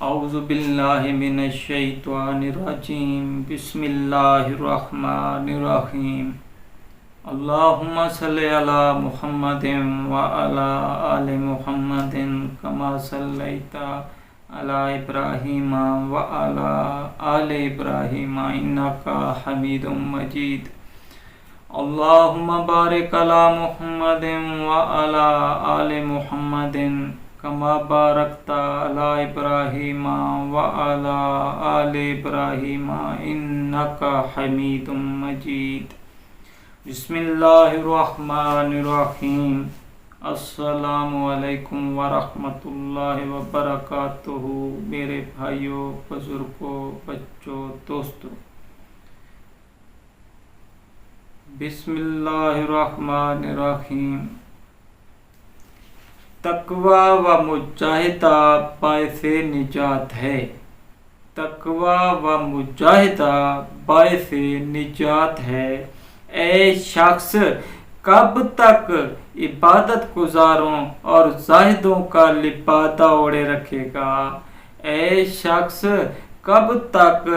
اعوذ باللہ من الشیطان الرجیم بسم اللہ الرحمن الرحیم اللہم صلی علی محمد وعلی آل محمد کما صلیت علی ابراہیم وعلی آل ابراہیم انکا حمید مجید اللہم بارک علی محمد وعلی آل محمد کما بارکت علی ابراہیم وعلی آل ابراہیم انکا حمید مجید بسم اللہ الرحمن الرحیم السلام علیکم ورحمۃ اللہ وبرکاتہ میرے بھائیوں، بزرگوں، بچوں، دوستوں، بسم اللہ الرحمن الرحیم۔ تقوی و مجاہدہ باعث نجات ہے، تقوی و مجاہدہ باعث نجات ہے۔ اے شخص کب تک عبادت گزاروں اور زاہدوں کا لبادہ اوڑے رکھے گا؟ اے شخص کب تک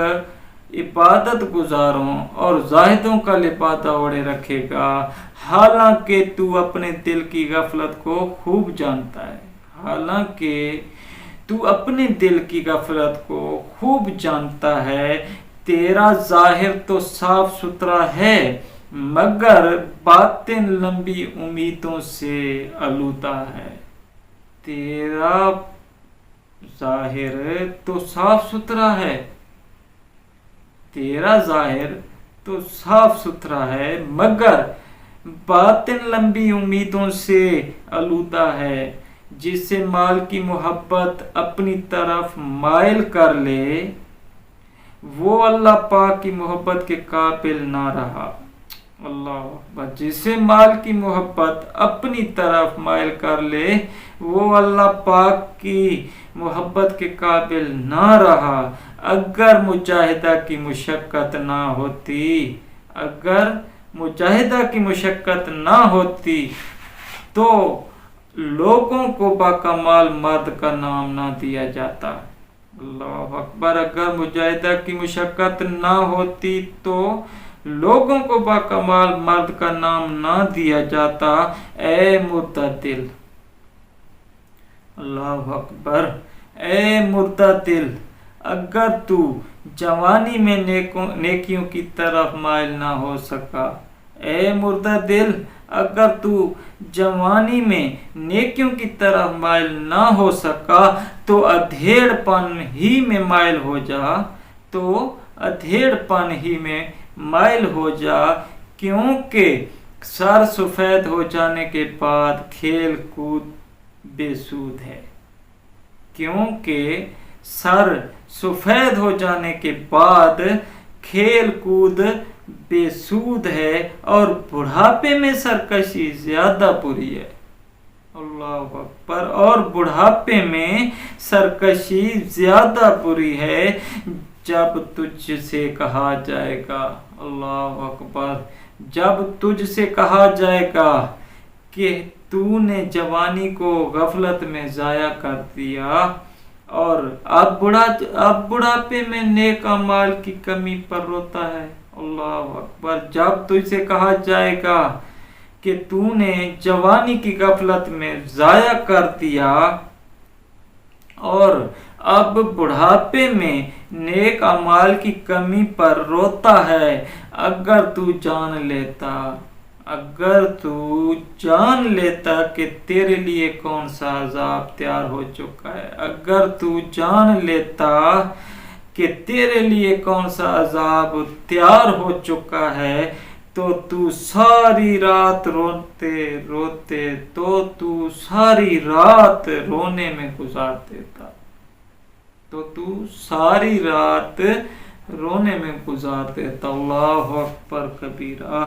عبادت گزاروں اور زاہدوں کا لبادہ اوڑے رکھے گا، حالانکہ تو اپنے دل کی غفلت کو خوب جانتا ہے، حالانکہ تو اپنے دل کی غفلت کو خوب جانتا ہے۔ تیرا ظاہر تو صاف ستھرا ہے مگر باطن لمبی امیدوں سے آلودہ ہے۔ تیرا ظاہر تو صاف ستھرا ہے، تیرا ظاہر تو صاف ستھرا ہے مگر باطن لمبی امیدوں سے آلودہ ہے۔ جسے مال کی محبت اپنی طرف مائل کر لے وہ اللہ پاک کی محبت کے قابل نہ رہا۔ اللہ اکبر۔ جسے مال کی محبت اپنی طرف مائل کر لے وہ اللہ پاک کی محبت کے قابل نہ رہا۔ اگر مجاہدہ کی مشقت نہ ہوتی، اگر مجاہدہ کی مشقت نہ ہوتی تو لوگوں کو باکمال مرد کا نام نہ دیا جاتا۔ اللہ اکبر۔ اگر مجاہدہ کی مشقت نہ ہوتی تو لوگوں کو باکمال مرد کا نام نہ دیا جاتا۔ اے مردہ دل، اللہ اکبر، اے مردہ دل، اگر تو جوانی میں نیکیوں کی طرف مائل نہ ہو سکا، اے مردہ دل، اگر تو جوانی میں نیکیوں کی طرف مائل نہ ہو سکا تو ادھیڑ پن ہی میں مائل ہو جا، تو ادھیڑ پن ہی میں مائل ہو جا، کیونکہ سر سفید ہو جانے کے بعد کھیل کود بے سود ہے، کیونکہ سر سفید ہو جانے کے بعد کھیل کود بے سود ہے اور بڑھاپے میں سرکشی زیادہ بری ہے۔ اللہ اکبر۔ اور بڑھاپے میں سرکشی زیادہ بری ہے جب تجھ سے کہا جائے گا، اللہ اکبر، جب تجھ سے کہا جائے گا کہ تو نے جوانی کو غفلت میں ضائع کر دیا اور اب بڑھاپے میں نیک اعمال کی کمی پر روتا ہے۔ اللہ اکبر۔ جب تجھ سے کہا جائے گا کہ تو نے جوانی کی غفلت میں ضائع کر دیا اور اب بڑھاپے میں نیک اعمال کی کمی پر روتا ہے، اگر تو جان لیتا کہ تیرے لیے کون سا عذاب تیار ہو چکا ہے، اگر تو جان لیتا کہ تیرے لیے کون سا عذاب تیار ہو چکا ہے تو تو ساری رات ساری رات رونے میں گزار دیتا، اللہ اکبر کبیرہ۔